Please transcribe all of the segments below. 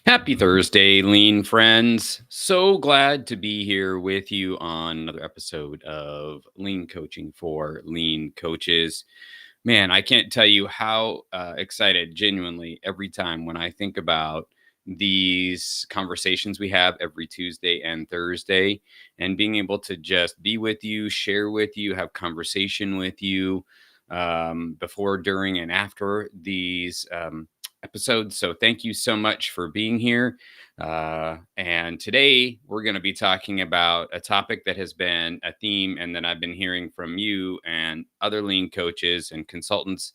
Happy Thursday, lean friends. So glad to be here with you on another episode of Lean Coaching for Lean Coaches. Man, I can't tell you how excited genuinely every time when I think about these conversations we have every Tuesday and Thursday, and being able to just be with you, share with you, have conversation with you before, during, and after these episodes. So thank you so much for being here. And today we're going to be talking about a topic that has been a theme and that I've been hearing from you and other lean coaches and consultants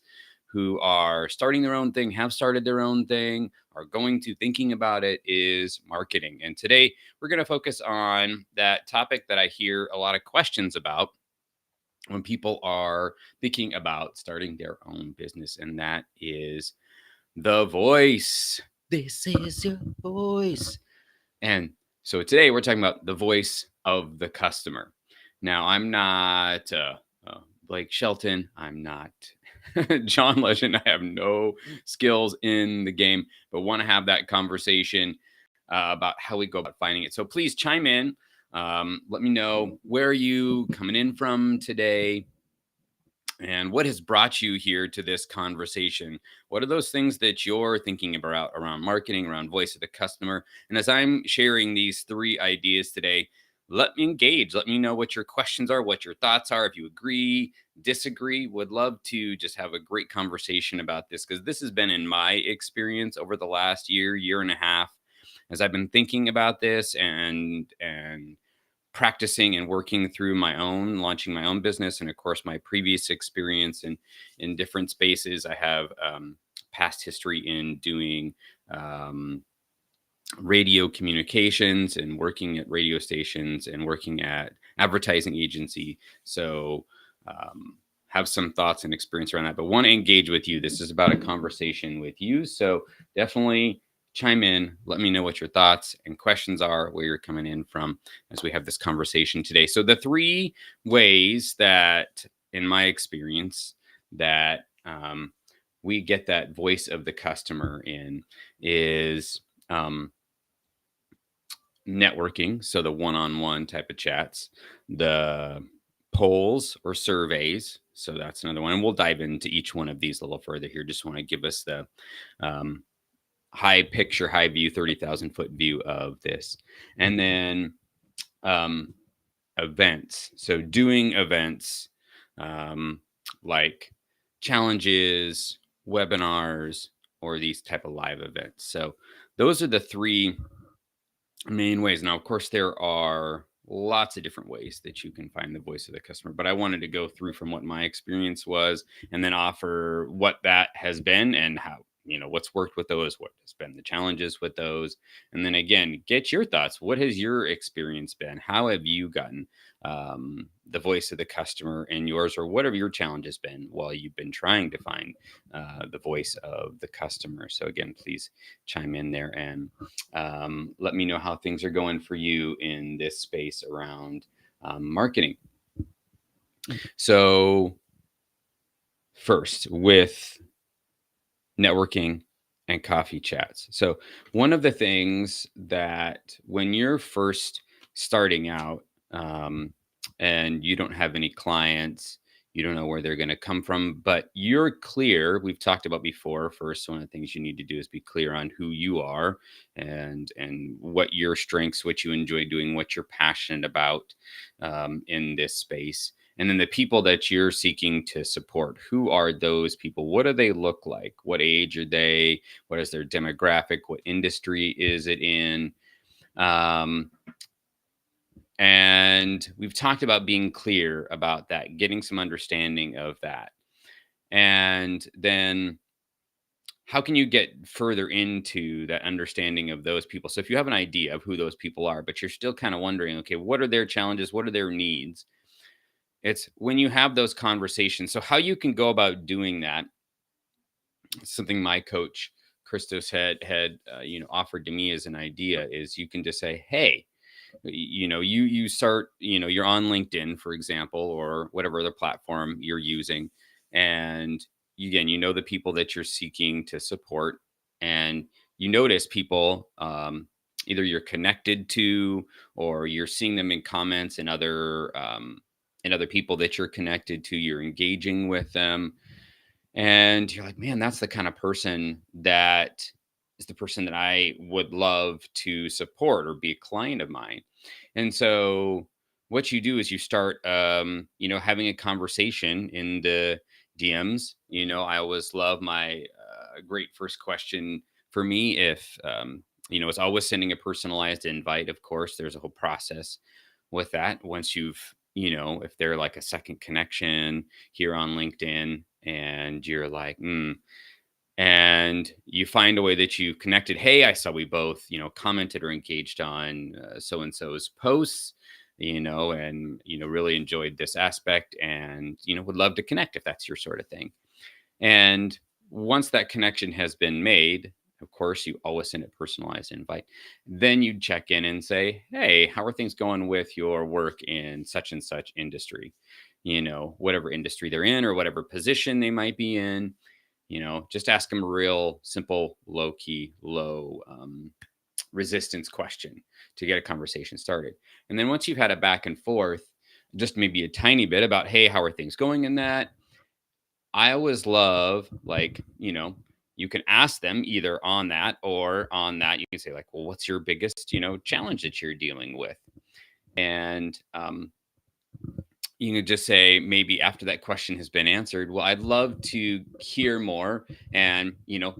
who are starting their own thing, have started their own thing, are going to thinking about it is marketing. And today we're going to focus on that topic that I hear a lot of questions about when people are thinking about starting their own business, and that is the voice. This is your voice. And so today we're talking about the voice of the customer. Now, I'm not Blake Shelton. I'm not John Legend. I have no skills in the game, but want to have that conversation about how we go about finding it. So please chime in. Let me know where are you coming in from today, and what has brought you here to this conversation. What are those things that you're thinking about around marketing, around voice of the customer? And as I'm sharing these three ideas today, let me engage. Let me know what your questions are, what your thoughts are. If you agree, disagree, would love to just have a great conversation about this, because this has been in my experience over the last year and a half, as I've been thinking about this and practicing and working through my own launching my own business, and of course my previous experience in different spaces. I have past history in doing radio communications and working at radio stations and working at advertising agency. So have some thoughts and experience around that, but want to engage with you. This is about a conversation with you, so definitely chime in. Let me know what your thoughts and questions are, where you're coming in from as we have this conversation today. So the three ways that, in my experience, that we get that voice of the customer in is networking, so the one-on-one type of chats, the polls or surveys, so that's another one, and we'll dive into each one of these a little further here. Just want to give us the um, high picture, high view, 30,000 foot view of this. And then um, events, so doing events like challenges, webinars, or these type of live events. So those are the three main ways. Now, of course, there are lots of different ways that you can find the voice of the customer, but I wanted to go through from what my experience was and then offer what that has been and how, what's worked with those, what has been the challenges with those. And then again, get your thoughts. What has your experience been? How have you gotten the voice of the customer in yours, or what have your challenges been while you've been trying to find the voice of the customer? So again, please chime in there and let me know how things are going for you in this space around marketing. So, first, with networking and coffee chats. So, one of the things that when you're first starting out and you don't have any clients, you don't know where they're going to come from, but you're clear. We've talked about before. First, one of the things you need to do is be clear on who you are and what your strengths, what you enjoy doing, what you're passionate about in this space. And then the people that you're seeking to support, who are those people? What do they look like? What age are they? What is their demographic? What industry is it in? Um, and we've talked about being clear about that, getting some understanding of that. And then how can you get further into that understanding of those people? So if you have an idea of who those people are, but you're still kind of wondering, okay, what are their challenges? What are their needs? It's when you have those conversations. So how you can go about doing that, something my coach Christos had offered to me as an idea, is you can just say, hey, you start, you're on LinkedIn, for example, or whatever other platform you're using, and again, the people that you're seeking to support, and you notice people, either you're connected to, or you're seeing them in comments and other people that you're connected to, you're engaging with them, and you're like, man, that's the kind of person that is the person that I would love to support or be a client of mine. And so what you do is you start, having a conversation in the DMs. I always love my great first question for me. If, it's always sending a personalized invite. Of course, there's a whole process with that. Once if they're like a second connection here on LinkedIn and you're like, and you find a way that you connected. Hey, I saw we both, commented or engaged on so and so's posts, and, really enjoyed this aspect and, would love to connect if that's your sort of thing. And once that connection has been made, of course, you always send a personalized invite. Then you check in and say, hey, how are things going with your work in such and such industry? Whatever industry they're in or whatever position they might be in, just ask them a real simple, low key, low resistance question to get a conversation started. And then once you've had a back and forth, just maybe a tiny bit about, hey, how are things going in that? I always love, like, you can ask them either on that, or on that, you can say, like, well, what's your biggest, challenge that you're dealing with? And you can just say, maybe after that question has been answered, well, I'd love to hear more. And,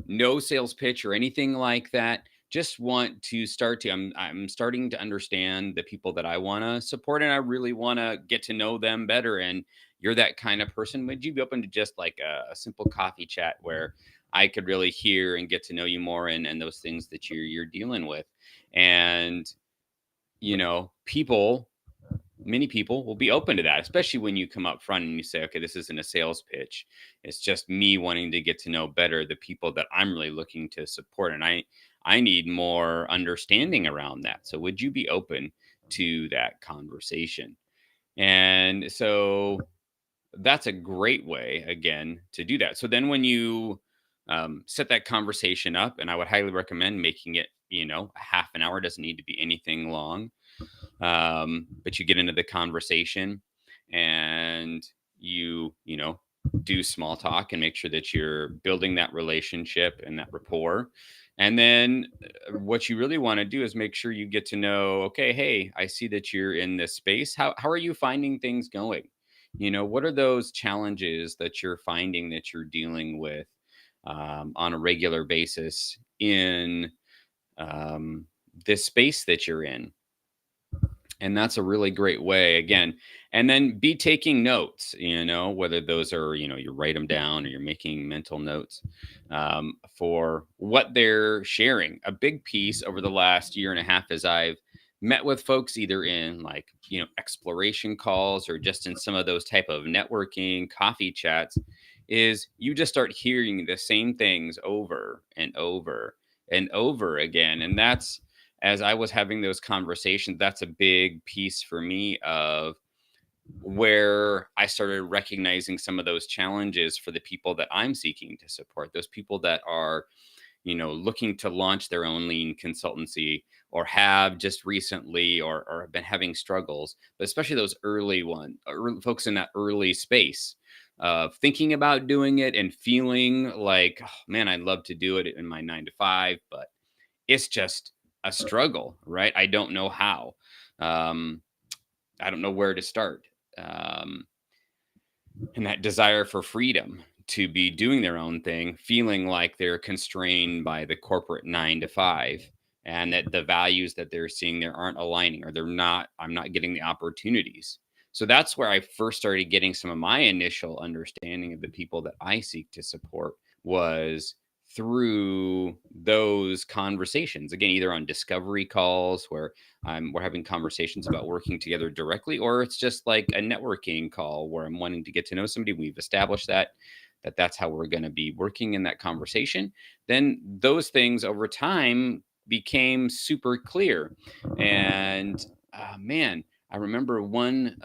no sales pitch or anything like that. Just want to I'm starting to understand the people that I want to support, and I really want to get to know them better. And you're that kind of person. Would you be open to just like a simple coffee chat where I could really hear and get to know you more, and those things that you're dealing with? And, people, many people will be open to that, especially when you come up front and you say, okay, this isn't a sales pitch. It's just me wanting to get to know better the people that I'm really looking to support. And I need more understanding around that. So would you be open to that conversation? And so that's a great way, again, to do that. So then when you set that conversation up, and I would highly recommend making it, a half an hour, doesn't need to be anything long, but you get into the conversation, and you do small talk and make sure that you're building that relationship and that rapport. And then what you really want to do is make sure you get to know, okay, hey, I see that you're in this space. How are you finding things going? What are those challenges that you're finding that you're dealing with on a regular basis in this space that you're in? And that's a really great way, again. And then be taking notes, whether those are, you write them down or you're making mental notes for what they're sharing. A big piece over the last year and a half, as I've met with folks either in, like, exploration calls or just in some of those type of networking coffee chats, is you just start hearing the same things over and over and over again. And that's, as I was having those conversations, that's a big piece for me of where I started recognizing some of those challenges for the people that I'm seeking to support, those people that are, looking to launch their own lean consultancy, or have just recently, or have been having struggles, but especially those folks in that early space of thinking about doing it and feeling like, oh, man, I'd love to do it in my 9 to 5, but it's just a struggle, right? I don't know how. Um, I don't know where to start. Um, and that desire for freedom to be doing their own thing, feeling like they're constrained by the corporate 9 to 5, and that the values that they're seeing there aren't aligning, or I'm not getting the opportunities. So that's where I first started getting some of my initial understanding of the people that I seek to support, was through those conversations, again, either on discovery calls where we're having conversations about working together directly, or it's just like a networking call where I'm wanting to get to know somebody. We've established that's how we're going to be working in that conversation. Then those things over time became super clear. And man, I remember one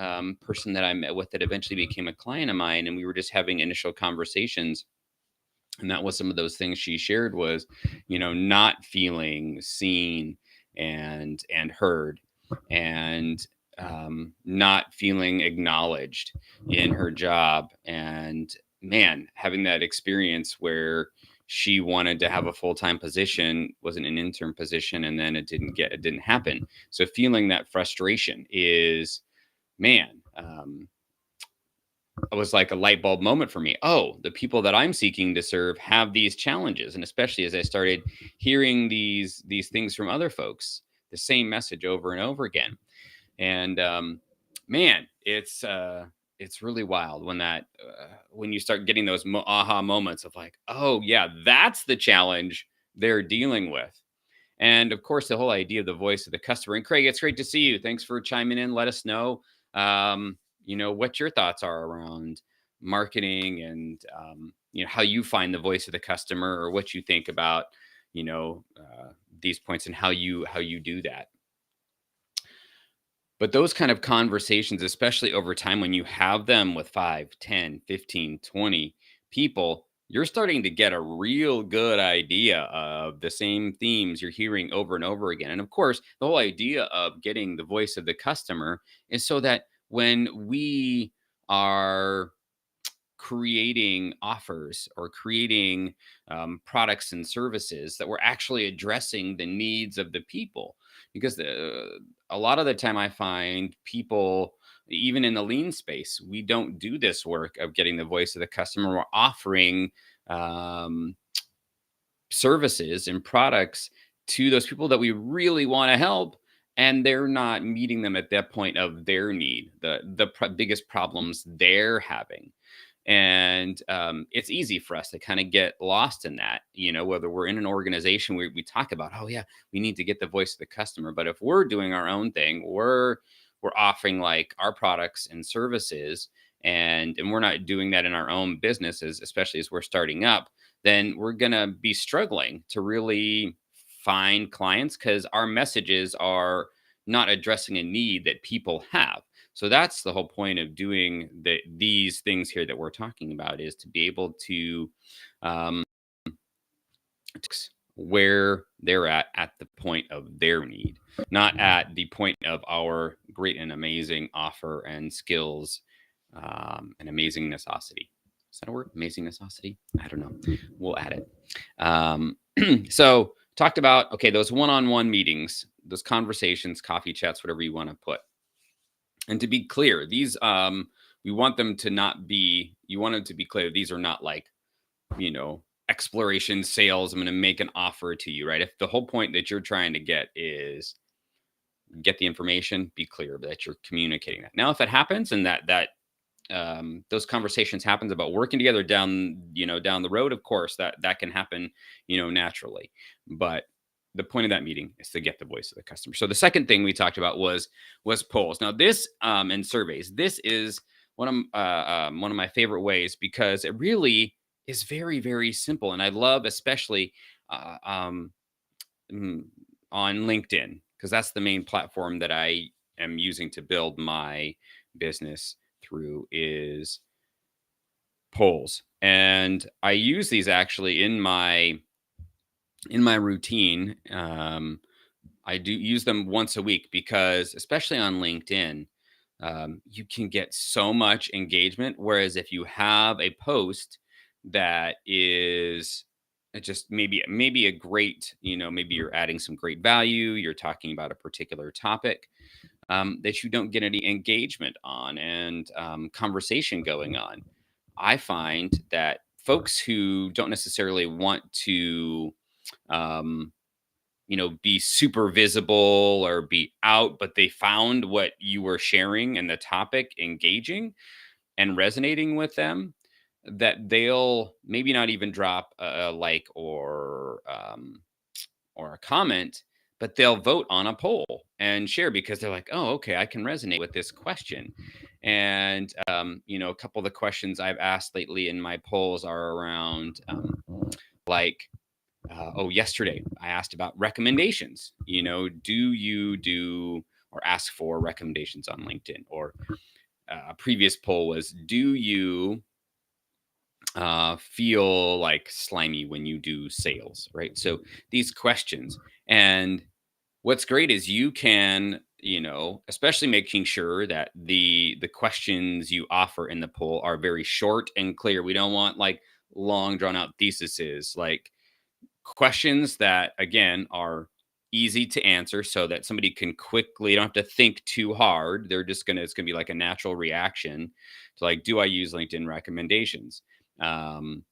person that I met with that eventually became a client of mine, and we were just having initial conversations. And that was some of those things she shared was, not feeling seen and heard, and not feeling acknowledged in her job. And man, having that experience where she wanted to have a full-time position, wasn't an intern position, and then it didn't happen. So feeling that frustration is, man, it was like a light bulb moment for me. Oh, the people that I'm seeking to serve have these challenges. And especially as I started hearing these things from other folks, the same message over and over again. And man, it's really wild when when you start getting those aha moments of like, oh yeah, that's the challenge they're dealing with. And of course, the whole idea of the voice of the customer. And Craig, it's great to see you. Thanks for chiming in. Let us know, what your thoughts are around marketing, and how you find the voice of the customer, or what you think about, these points, and how you do that. But those kind of conversations, especially over time, when you have them with 5, 10, 15, 20 people, you're starting to get a real good idea of the same themes you're hearing over and over again. And of course, the whole idea of getting the voice of the customer is so that when we are creating offers, or creating products and services, that we're actually addressing the needs of the people. Because a lot of the time I find people, even in the lean space, we don't do this work of getting the voice of the customer. We're offering um, services and products to those people that we really want to help, and they're not meeting them at that point of their need, the biggest problems they're having. And it's easy for us to kind of get lost in that, whether we're in an organization where we talk about, oh yeah, we need to get the voice of the customer. But if we're doing our own thing, we're offering like our products and services, and we're not doing that in our own businesses, especially as we're starting up, then we're gonna be struggling to really find clients, because our messages are not addressing a need that people have. So that's the whole point of doing these things here that we're talking about, is to be able to um, where they're at the point of their need, not at the point of our great and amazing offer and skills, and amazing necessity. Is that a word? Amazing necessity? I don't know. We'll add it. So talked about, okay, those one-on-one meetings, those conversations, coffee chats, whatever you want to put. And to be clear, these we want them to not be, you want them to be clear, these are not like, exploration sales. I'm going to make an offer to you, right? If the whole point that you're trying to get is get the information, be clear that you're communicating that. Now, if it happens, and that those conversations happens about working together down the road, of course that can happen, naturally. But the point of that meeting is to get the voice of the customer. So the second thing we talked about was polls. Now this and surveys, this is one of my favorite ways, because it really is very, very simple. And I love, especially uh, um, mm, on LinkedIn, because that's the main platform that I am using to build my business through, is polls. And I use these actually in my routine. I do use them once a week, because especially on LinkedIn, you can get so much engagement. Whereas if you have a post that is just maybe a great, maybe you're adding some great value, you're talking about a particular topic, that you don't get any engagement on, and conversation going on. I find that folks who don't necessarily want to, um, be super visible or be out, but they found what you were sharing and the topic engaging and resonating with them, that they'll maybe not even drop a like, or a comment, but they'll vote on a poll and share, because they're like, oh, okay, I can resonate with this question. And, a couple of the questions I've asked lately in my polls are around, like, oh, yesterday I asked about recommendations. Do you do or ask for recommendations on LinkedIn? Or a previous poll was, do you feel like slimy when you do sales, right? So these questions. And what's great is you can, especially making sure that the questions you offer in the poll are very short and clear. We don't want like long drawn out theses, like questions that again are easy to answer so that somebody can quickly, don't have to think too hard. They're just gonna, it's gonna be like a natural reaction to like, do I use LinkedIn recommendations? Um,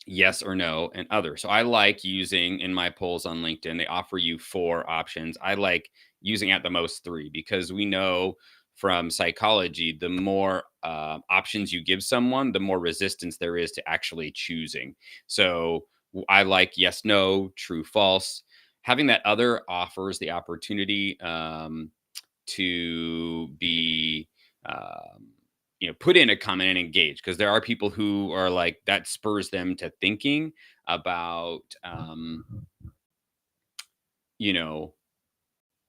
yes or no, and other. So I like using in my polls on LinkedIn, they offer you four options. I like using at the most three because we know from psychology, the more options you give someone, the more resistance there is to actually choosing. So I like yes, no, true, false. Having that other offers the opportunity to be put in a comment and engage, because there are people who are like that spurs them to thinking about you know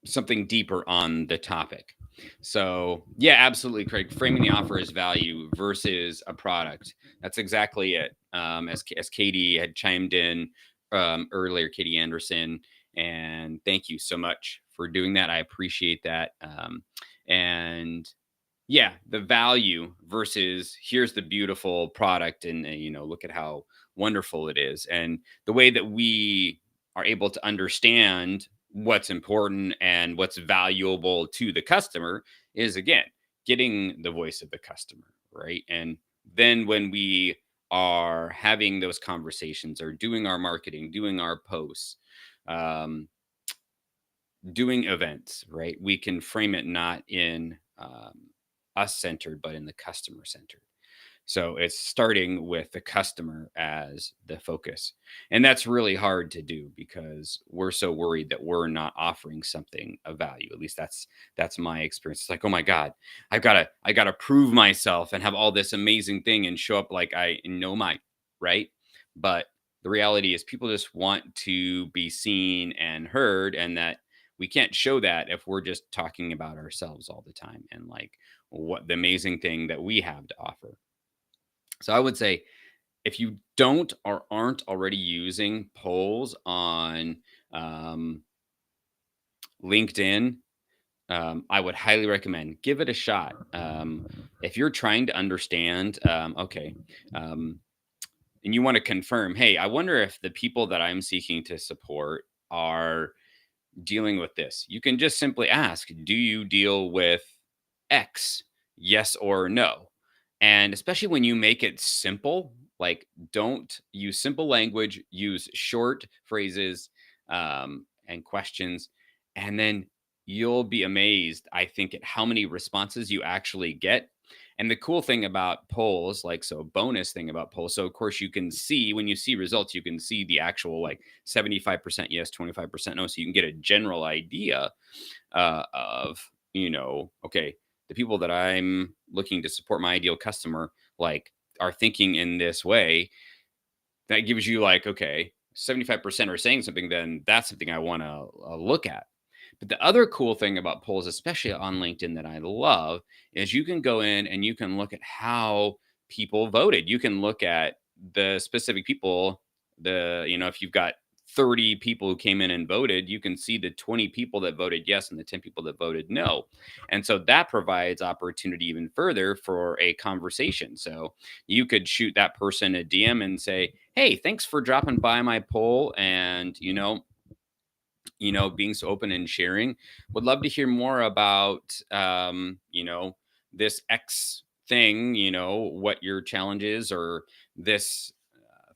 something deeper on the topic. So yeah, absolutely, Craig. Framing the offer as value versus a product. That's exactly it. As Katie had chimed in earlier, Katie Anderson, and thank you so much for doing that. I appreciate that. And yeah, the value versus here's the beautiful product, and look at how wonderful it is, and the way that we are able to understand what's important and what's valuable to the customer is again getting the voice of the customer, right? And then when we are having those conversations or doing our marketing, doing our posts, um, doing events, right? We can frame it not in us centered, but in the customer centered. So it's starting with the customer as the focus. And that's really hard to do because we're so worried that we're not offering something of value. At least that's my experience. It's like, "Oh my god, I got to prove myself and have all this amazing thing and show up like I know my, right?" But the reality is people just want to be seen and heard, and that we can't show that if we're just talking about ourselves all the time and like what the amazing thing that we have to offer. So I would say if you don't or aren't already using polls on um, LinkedIn, I would highly recommend give it a shot. If you're trying to understand, okay, um, and you want to confirm, hey, I wonder if the people that I'm seeking to support are dealing with this. You can just simply ask, do you deal with X? Yes or no. And especially when you make it simple, like don't use simple language, use short phrases and questions. And then you'll be amazed, I think, at how many responses you actually get. And the cool thing about polls, like, so bonus thing about polls, so of course you can see when you see results, you can see the actual like 75% yes, 25% no. So you can get a general idea of, okay, the people that I'm looking to support, my ideal customer, like are thinking in this way. That gives you like, okay, 75% are saying something, then that's something I want to look at. But the other cool thing about polls, especially on LinkedIn, that I love is you can go in and you can look at how people voted. You can look at the specific people, if you've got 30 people who came in and voted, you can see the 20 people that voted yes and the 10 people that voted no. And so that provides opportunity even further for a conversation. So you could shoot that person a DM and say, hey, thanks for dropping by my poll, and being so open and sharing. Would love to hear more about, this X thing, what your challenge is, or this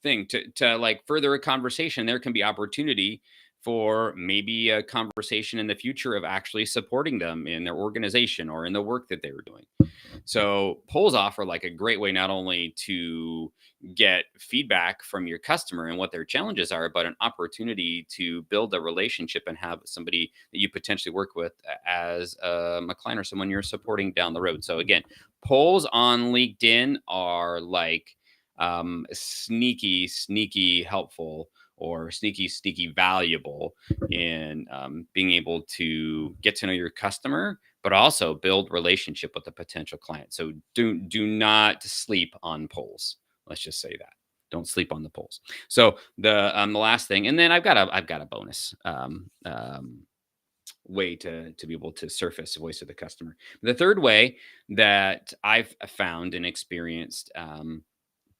thing to like further a conversation. There can be opportunity for maybe a conversation in the future of actually supporting them in their organization or in the work that they were doing. So polls offer like a great way not only to get feedback from your customer and what their challenges are, but an opportunity to build a relationship and have somebody that you potentially work with as a client or someone you're supporting down the road. So again, polls on LinkedIn are like sneaky, sneaky helpful, or sneaky, sneaky valuable in being able to get to know your customer, but also build relationship with a potential client. So do not sleep on polls. Let's just say that. Don't sleep on the polls. So the last thing, and then I've got a bonus way to be able to surface the voice of the customer. The third way that I've found and experienced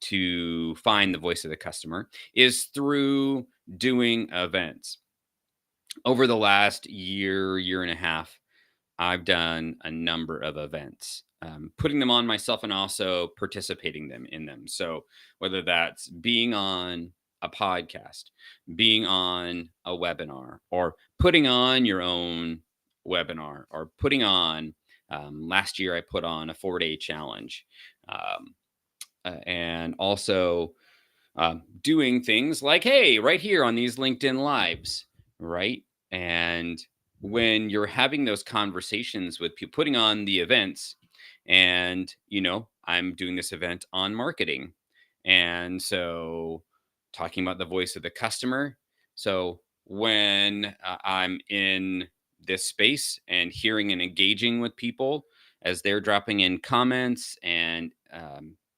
to find the voice of the customer is through doing events. Over the last year and a half, I've done a number of events, putting them on myself and also participating them in them. So whether that's being on a podcast, being on a webinar, or putting on your own webinar, or putting on last year I put on a 4-day challenge, and also doing things like, hey, right here on these LinkedIn lives, right? And when you're having those conversations with people, putting on the events, and, I'm doing this event on marketing. And so talking about the voice of the customer. So when I'm in this space and hearing and engaging with people as they're dropping in comments, and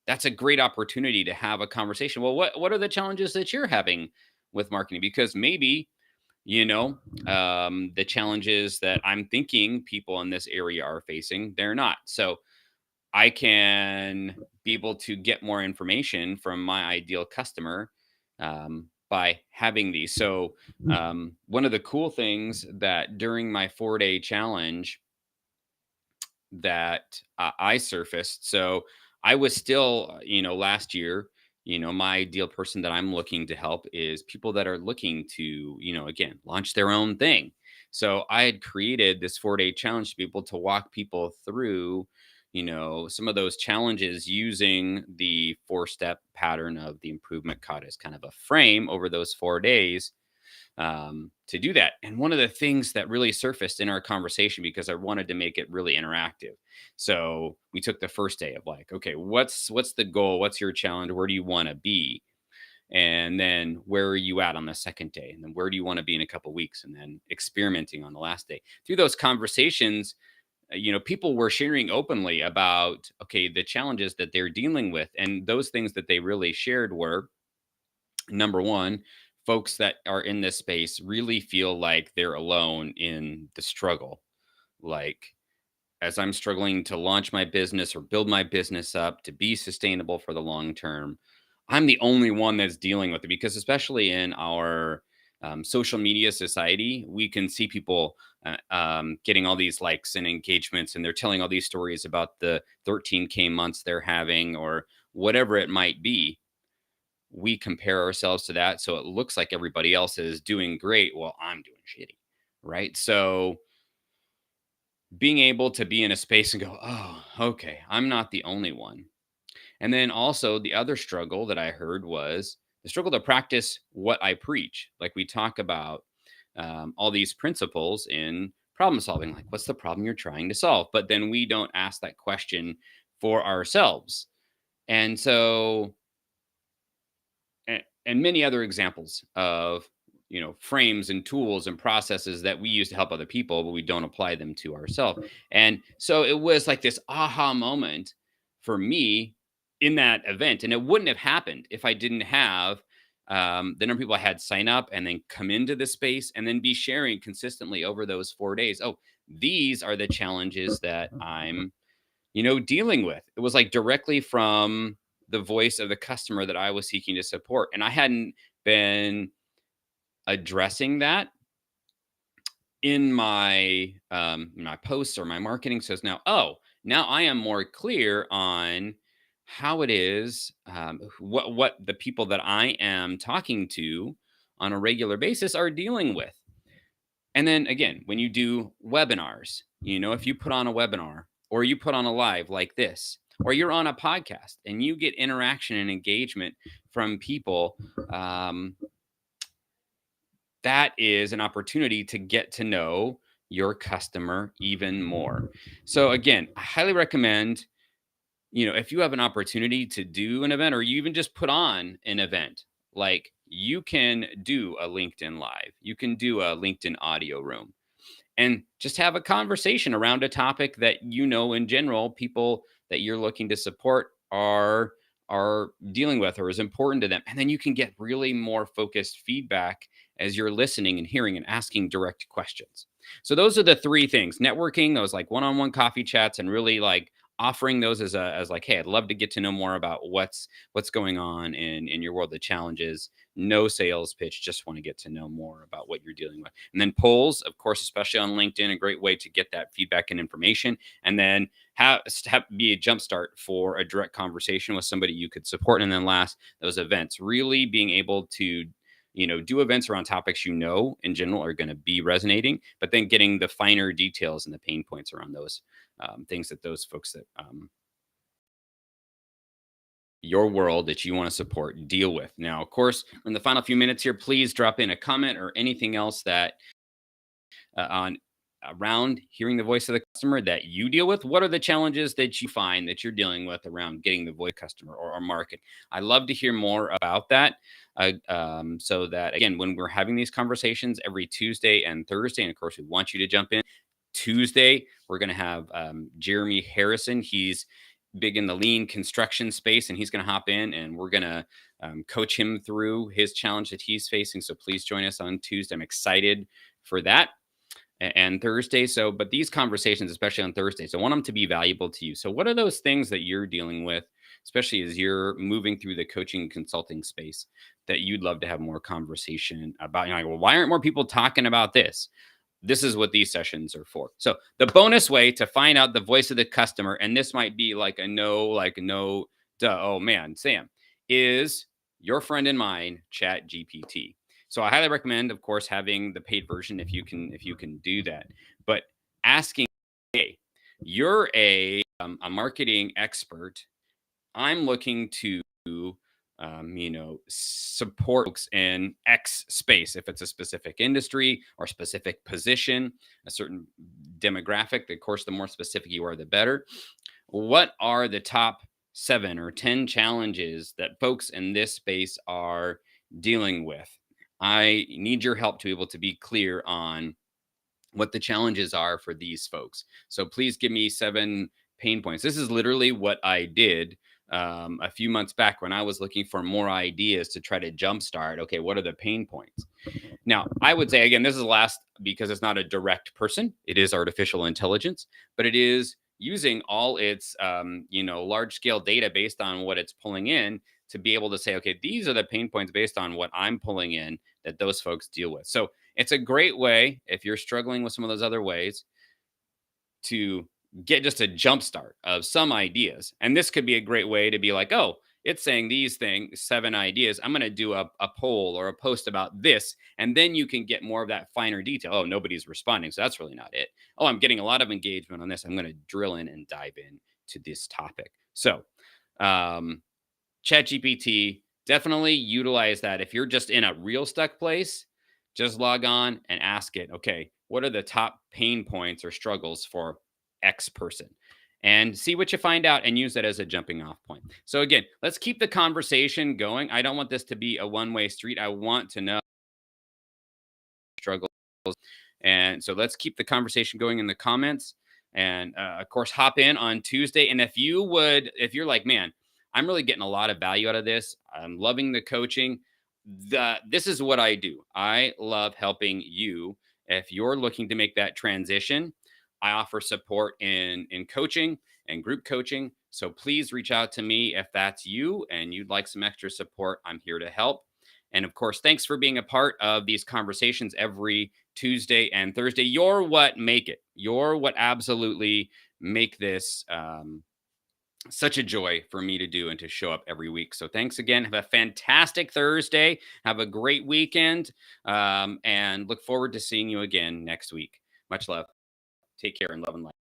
that's a great opportunity to have a conversation. Well, what are the challenges that you're having with marketing? Because maybe you know the challenges that I'm thinking people in this area are facing, they're not. So I can be able to get more information from my ideal customer by having these. So one of the cool things that during my 4-day challenge that I surfaced. So I was still, last year, my ideal person that I'm looking to help is people that are looking to, again, launch their own thing. So I had created this 4-day challenge to be able to walk people through, some of those challenges using the 4-step pattern of the improvement code as kind of a frame over those 4 days to do that. And one of the things that really surfaced in our conversation, because I wanted to make it really interactive. So we took the first day of like, okay, what's the goal? What's your challenge? Where do you want to be? And then where are you at on the second day? And then where do you want to be in a couple weeks? And then experimenting on the last day. Through those conversations, people were sharing openly about, okay, the challenges that they're dealing with. And those things that they really shared were, number one, folks that are in this space really feel like they're alone in the struggle. Like, as I'm struggling to launch my business or build my business up to be sustainable for the long term, I'm the only one that's dealing with it, because, especially in our social media society, we can see people getting all these likes and engagements, and they're telling all these stories about the 13K months they're having or whatever it might be. We compare ourselves to that. So it looks like everybody else is doing great. Well, I'm doing shitty. Right. So being able to be in a space and go, oh, okay, I'm not the only one. And then also the other struggle that I heard was the struggle to practice what I preach. Like, we talk about all these principles in problem solving, like, what's the problem you're trying to solve? But then we don't ask that question for ourselves. And so and many other examples of, frames and tools and processes that we use to help other people, but we don't apply them to ourselves. And so it was like this aha moment for me in that event. And it wouldn't have happened if I didn't have the number of people I had sign up and then come into the space and then be sharing consistently over those 4 days. Oh, these are the challenges that I'm dealing with. It was like directly from the voice of the customer that I was seeking to support. And I hadn't been addressing that in my posts or my marketing. So it's now I am more clear on how it is, what the people that I am talking to on a regular basis are dealing with. And then again, when you do webinars, if you put on a webinar or you put on a live like this, or you're on a podcast and you get interaction and engagement from people, that is an opportunity to get to know your customer even more. So again, I highly recommend, if you have an opportunity to do an event, or you even just put on an event, like, you can do a LinkedIn live, you can do a LinkedIn audio room, and just have a conversation around a topic that, in general, people that you're looking to support are dealing with or is important to them. And then you can get really more focused feedback as you're listening and hearing and asking direct questions. So those are the three things: networking, those like one-on-one coffee chats, and really like offering those as like, hey, I'd love to get to know more about what's going on in your world, the challenges. No sales pitch, just want to get to know more about what you're dealing with. And then polls, of course, especially on LinkedIn, a great way to get that feedback and information. And then have be a jumpstart for a direct conversation with somebody you could support. And then last, those events, really being able to do events around topics in general are going to be resonating, but then getting the finer details and the pain points around those things that those folks that your world that you want to support deal with. Now, of course, in the final few minutes here, please drop in a comment or anything else that on around hearing the voice of the customer that you deal with. What are the challenges that you find that you're dealing with around getting the voice customer or market? I love to hear more about that. So that again, when we're having these conversations every Tuesday and Thursday, and of course, we want you to jump in. Tuesday, we're going to have Jeremy Harrison. He's big in the lean construction space, and he's going to hop in and we're going to coach him through his challenge that he's facing. So please join us on Tuesday. I'm excited for that and Thursday. So, but these conversations, especially on Thursdays, I want them to be valuable to you. So, what are those things that you're dealing with, especially as you're moving through the coaching and consulting space, that you'd love to have more conversation about? You're like, well, why aren't more people talking about this? This is what these sessions are for. So, the bonus way to find out the voice of the customer, and this might be like a no, duh, oh man, Sam, is your friend and mine, Chat GPT. So I highly recommend, of course, having the paid version if you can do that. But asking, hey, you're a marketing expert. I'm looking to support folks in X space. If it's a specific industry or specific position, a certain demographic, of course, the more specific you are, the better. What are the top 7 or 10 challenges that folks in this space are dealing with? I need your help to be able to be clear on what the challenges are for these folks. So please give me 7 pain points. This is literally what I did a few months back when I was looking for more ideas to try to jumpstart. Okay, what are the pain points? Now, I would say, again, this is last because it's not a direct person. It is artificial intelligence, but it is using all its, large scale data based on what it's pulling in to be able to say, okay, these are the pain points based on what I'm pulling in that those folks deal with. So it's a great way if you're struggling with some of those other ways to get just a jump start of some ideas. And this could be a great way to be like, oh, it's saying these things, 7 ideas. I'm going to do a poll or a post about this. And then you can get more of that finer detail. Oh, nobody's responding. So that's really not it. Oh, I'm getting a lot of engagement on this. I'm going to drill in and dive in to this topic. So, ChatGPT, definitely utilize that. If you're just in a real stuck place, just log on and ask it, okay, what are the top pain points or struggles for X person? And see what you find out and use that as a jumping off point. So, again, let's keep the conversation going. I don't want this to be a one-way street. I want to know struggles. And so let's keep the conversation going in the comments. And of course, hop in on Tuesday. And if you're like, man, I'm really getting a lot of value out of this. I'm loving the coaching. This is what I do. I love helping you. If you're looking to make that transition, I offer support in coaching and group coaching. So please reach out to me if that's you and you'd like some extra support. I'm here to help. And of course, thanks for being a part of these conversations every Tuesday and Thursday. You're what make it. You're what absolutely make this such a joy for me to do and to show up every week. So thanks again. Have a fantastic Thursday. Have a great weekend. And look forward to seeing you again next week. Much love. Take care and love and light.